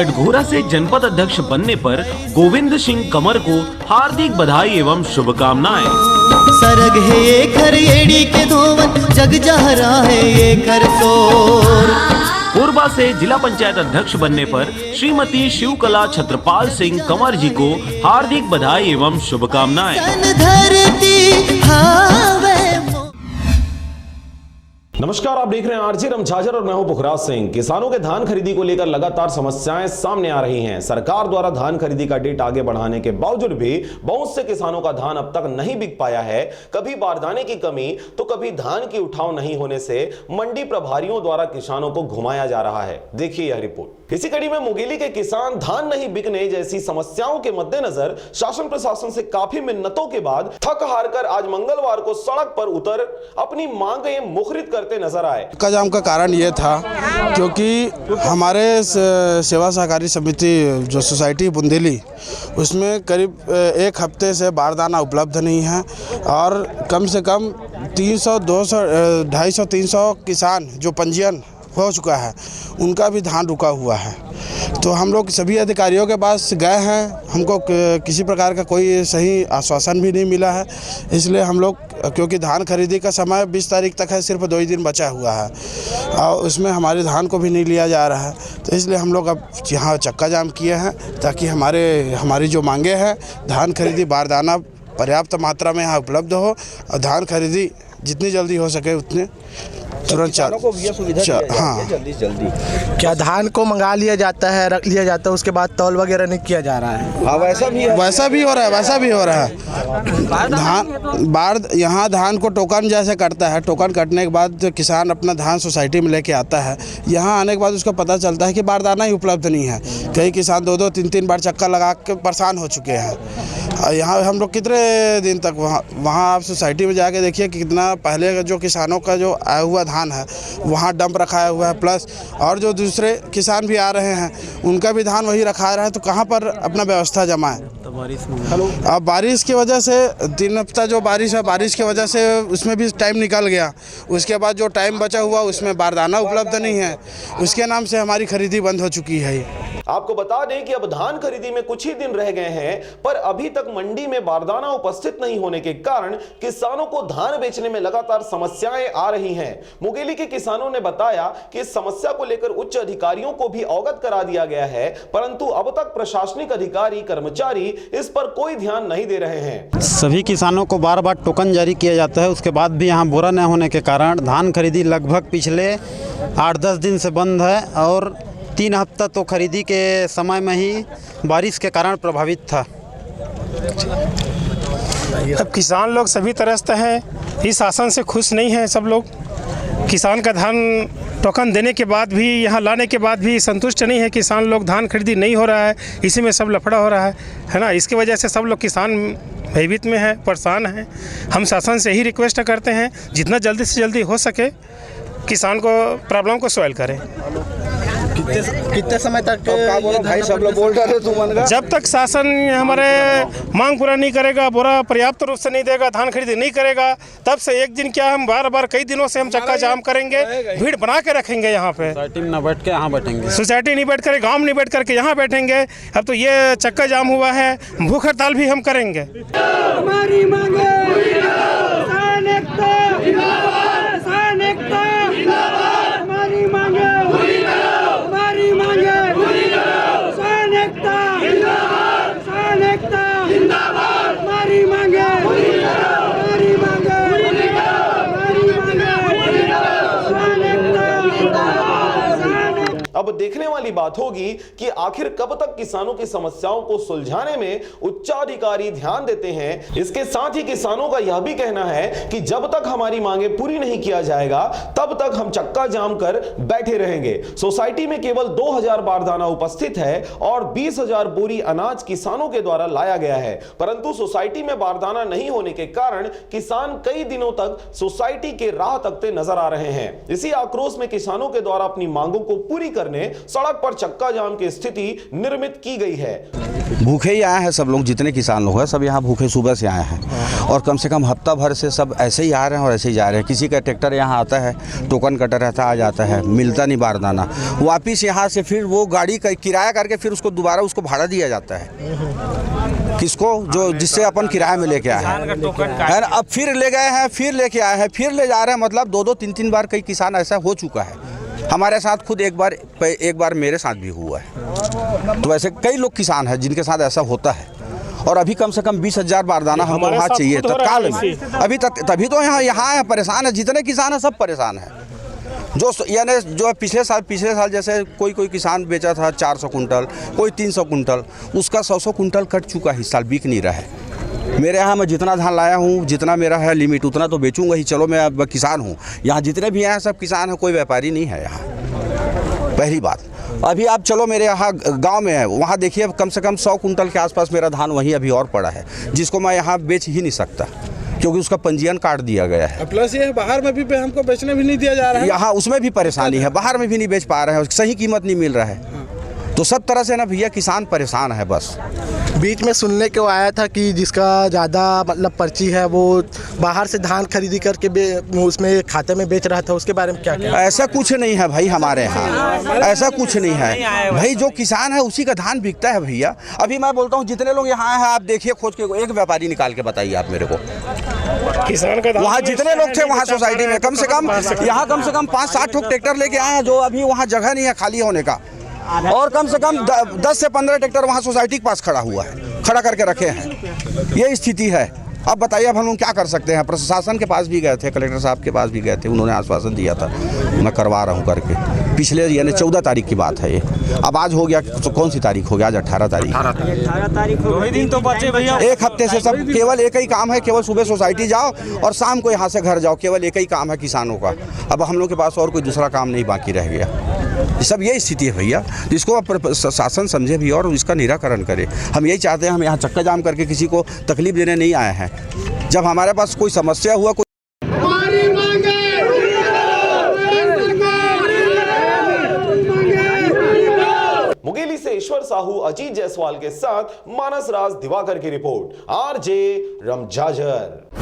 कटघोरा से जनपद अध्यक्ष बनने पर गोविंद सिंह कंवर को हार्दिक बधाई एवं शुभकामनाएं। सरग है ये खर येड़ी के धोवन जग जहरा है ये कर सोर। कोरबा से जिला पंचायत अध्यक्ष बनने पर श्रीमती शिवकला छत्रपाल सिंह कंवर जी को हार्दिक बधाई एवं शुभकामनाएं। नमस्कार, आप देख रहे हैं आरजे रमझाजर और मैं हूं पुखराज सिंह। किसानों के धान खरीदी को लेकर लगातार समस्याएं सामने आ रही हैं। सरकार द्वारा धान खरीदी का डेट आगे बढ़ाने के बावजूद भी बहुत से किसानों का धान अब तक नहीं बिक पाया है। कभी बारदाने की कमी तो कभी धान की उठाव नहीं होने से मंडी प्रभारियों द्वारा किसानों को घुमाया जा रहा है। देखिए यह रिपोर्ट। इसी कड़ी में मुंगेली के किसान धान नहीं बिकने जैसी समस्याओं के मद्देनजर शासन प्रशासन से काफी मिन्नतों के बाद थक हार कर आज मंगलवार को सड़क पर उतर अपनी मांगें मुखरित करते नजर आए। का जाम का कारण ये था क्योंकि हमारे सेवा सहकारी समिति जो सोसाइटी बुंदेली उसमें करीब एक हफ्ते से बारदाना उपलब्ध नहीं है और कम से कम 300, 200, 250, 300 किसान जो पंजीयन हो चुका है उनका भी धान रुका हुआ है। तो हम लोग सभी अधिकारियों के पास गए हैं, हमको किसी प्रकार का कोई सही आश्वासन भी नहीं मिला है। इसलिए हम लोग, क्योंकि धान खरीदी का समय 20 तारीख तक है, सिर्फ 2 ही दिन बचा हुआ है और उसमें हमारे धान को भी नहीं लिया जा रहा है। तो इसलिए हम लोग अब यहाँ चक्का जाम किए हैं ताकि हमारी जो मांगे हैं धान खरीदी बारदाना पर्याप्त मात्रा में यहाँ उपलब्ध हो और धान खरीदी जितनी जल्दी हो सके उतने तुरंत हाँ जल्दी क्या धान को मंगा लिया जाता है, रख लिया जाता है, उसके बाद तौल वगैरह नहीं किया जा रहा है। हाँ, वैसा भी हो रहा है। धान यहाँ धान को टोकन जैसे कटता है, टोकन कटने के बाद किसान अपना धान सोसाइटी में लेके आता है। यहाँ आने के बाद उसको पता चलता है कि बारदाना ही उपलब्ध नहीं है। कई किसान 2-2, 3-3 बार चक्कर लगा के परेशान हो चुके हैं। यहाँ हम लोग कितने दिन तक वहाँ आप सोसाइटी में जाके देखिए कि कितना पहले जो किसानों का जो आया हुआ धान है वहाँ डंप रखाया हुआ है, प्लस और जो दूसरे किसान भी आ रहे हैं उनका भी धान वही रखा रहा है। तो कहाँ पर अपना व्यवस्था जमा है। अब बारिश की वजह से 3 हफ्ता जो बारिश है, बारिश की वजह से उसमें भी टाइम निकल गया। उसके बाद जो टाइम बचा हुआ उसमें बारदाना उपलब्ध नहीं है, उसके नाम से हमारी खरीदी बंद हो चुकी है। आपको बता दें कि अब धान खरीदी में कुछ ही दिन रह गए हैं, पर अभी तक मंडी में बारदाना उपस्थित नहीं होने के कारण किसानों को धान बेचने में लगातार समस्याएं आ रही हैं। मुंगेली के किसानों ने बताया कि इस समस्या को लेकर उच्च अधिकारियों को भी अवगत करा दिया गया है, परंतु अब तक प्रशासनिक अधिकारी कर्मचारी इस पर कोई ध्यान नहीं दे रहे हैं। सभी किसानों को बार-बार टोकन जारी किया जाता है, उसके बाद भी यहाँ बोरा न होने के कारण धान खरीदी लगभग पिछले 8-10 दिन से बंद है और 3 हफ्ता तो खरीदी के समय में ही बारिश के कारण प्रभावित था। अब किसान लोग सभी तरह से हैं, इस शासन से खुश नहीं हैं। सब लोग किसान का धान टोकन देने के बाद भी, यहाँ लाने के बाद भी संतुष्ट नहीं है। किसान लोग धान खरीदी नहीं हो रहा है, इसी में सब लफड़ा हो रहा है ना। इसकी वजह से सब लोग किसान भयभीत में है, परेशान हैं। हम शासन से ही रिक्वेस्ट करते हैं जितना जल्दी से जल्दी हो सके किसान को प्रॉब्लम को सॉल्व करें। कितने समय तक भाई सब लोग बोल रहे थे तुम? जब तक शासन हमारे मांग पूरा नहीं करेगा, बोरा पर्याप्त रूप से नहीं देगा, धान खरीदी नहीं करेगा, तब से एक दिन क्या हम बार-बार कई दिनों से हम चक्का जाम करेंगे, भीड़ बना के रखेंगे। यहाँ पे सोसाइटी में न बैठ के यहाँ बैठेंगे, सोसाइटी नहीं बैठ कर, गाँव में नहीं बैठ करके यहाँ बैठेंगे। अब तो ये चक्का जाम हुआ है, भूख हड़ताल भी हम करेंगे। हमारी मांगे अब देखने वाली बात होगी कि आखिर कब तक किसानों की समस्याओं को सुलझाने में उच्चाधिकारी ध्यान देते हैं। इसके साथ ही किसानों का यह भी कहना है कि जब तक हमारी मांगे पूरी नहीं किया जाएगा तब तक हम चक्का जाम कर बैठे रहेंगे। सोसाइटी में केवल 2000 बारदाना उपस्थित है और 20,000 बोरी अनाज किसानों के द्वारा लाया गया है, परंतु सोसाइटी में बारदाना नहीं होने के कारण किसान कई दिनों तक सोसाइटी के राह तकते नजर आ रहे हैं। इसी आक्रोश में किसानों के द्वारा अपनी मांगों को पूरी करने करने सड़क पर चक्का जाम की स्थिति निर्मित की गई है। भूखे ही आए हैं सब लोग, जितने किसान लोग हैं सब यहाँ भूखे सुबह से आए हैं और कम से कम हफ्ता भर से सब ऐसे ही आ रहे हैं और ऐसे ही जा रहे हैं। किसी का ट्रैक्टर यहाँ आता है, टोकन कटर रहता आ जाता है, मिलता नहीं बारदाना, वापिस यहाँ से फिर वो गाड़ी का किराया करके फिर उसको दोबारा उसको भाड़ा दिया जाता है। किसको? जो जिससे अपन किराए में लेके आए हैं, अब फिर ले गए हैं, फिर लेके आए हैं, फिर ले जा रहे हैं। मतलब 2-2 3-3 बार कई किसान ऐसा हो चुका है। हमारे साथ खुद एक बार मेरे साथ भी हुआ है। तो ऐसे कई लोग किसान हैं जिनके साथ ऐसा होता है और अभी कम से कम 20,000 बारदाना हमको वहाँ चाहिए तत्काल में। अभी तभी तो यहाँ है, परेशान है, जितने किसान हैं सब परेशान हैं। यानी जो पिछले साल जैसे कोई किसान बेचा था 400 कुंटल, कोई 300 कुंटल, उसका 100 कुंटल कट चुका है, इस साल बिक नहीं रहा है। मेरे यहाँ मैं जितना धान लाया हूँ, जितना मेरा है लिमिट, उतना तो बेचूंगा ही। चलो मैं अब किसान हूँ, यहाँ जितने भी हैं सब किसान हैं, कोई व्यापारी नहीं है यहाँ। पहली बात। अभी आप चलो मेरे यहाँ गांव में है, वहाँ देखिए कम से कम 100 कुंटल के आसपास मेरा धान वहीं अभी और पड़ा है, जिसको मैं यहाँ बेच ही नहीं सकता क्योंकि उसका पंजीयन काट दिया गया है। प्लस ये बाहर में भी हमको बेचने भी नहीं दिया जा रहा है। यहाँ उसमें भी परेशानी है, बाहर में भी नहीं बेच पा रहे हैं, सही कीमत नहीं मिल रहा है। तो सब तरह से ना भैया किसान परेशान है। बस बीच में सुनने को आया था कि जिसका ज़्यादा मतलब पर्ची है वो बाहर से धान खरीदी करके उसमें खाते में बेच रहा था, उसके बारे में क्या कहना? ऐसा कुछ नहीं है भाई, हमारे यहाँ ऐसा कुछ नहीं है भाई। जो किसान है उसी का धान बिकता है भैया। अभी मैं बोलता हूँ जितने लोग यहाँ हैं, आप देखिए खोज के एक व्यापारी निकाल के बताइए आप मेरे को। किसान का वहाँ जितने लोग थे वहाँ सोसाइटी में कम से कम यहाँ कम से कम 5-7 ठोक ट्रैक्टर लेके आए हैं, जो अभी वहाँ जगह नहीं है खाली होने का। और कम से कम 10 से 15 ट्रैक्टर वहाँ सोसाइटी के पास खड़ा हुआ है, खड़ा करके रखे हैं। ये स्थिति है। अब बताइए अब हम लोग क्या कर सकते हैं? प्रशासन के पास भी गए थे, कलेक्टर साहब के पास भी गए थे, उन्होंने आश्वासन दिया था मैं करवा रहा हूँ करके। पिछले यानी 14 तारीख की बात है ये। अब आज हो गया तो कौन सी तारीख हो गया? आज 18 तारीख। 18 तारीख 2 दिन तो बचे भैया। एक हफ्ते से सब केवल एक ही काम है, केवल सुबह सोसाइटी जाओ और शाम को यहाँ से घर जाओ, केवल एक ही काम है किसानों का। अब हम लोग के पास और कोई दूसरा काम नहीं बाकी रह गया। सब यही स्थिति है भैया, जिसको शासन समझे भी और इसका निराकरण करे। हम यही चाहते हैं, हम यहाँ चक्का जाम करके किसी को तकलीफ देने नहीं आए हैं। जब हमारे पास कोई समस्या हुआ मुंगेली से ईश्वर साहू, अजीत जायसवाल के साथ मानस राज दिवाकर की रिपोर्ट, आरजे रमजाजर।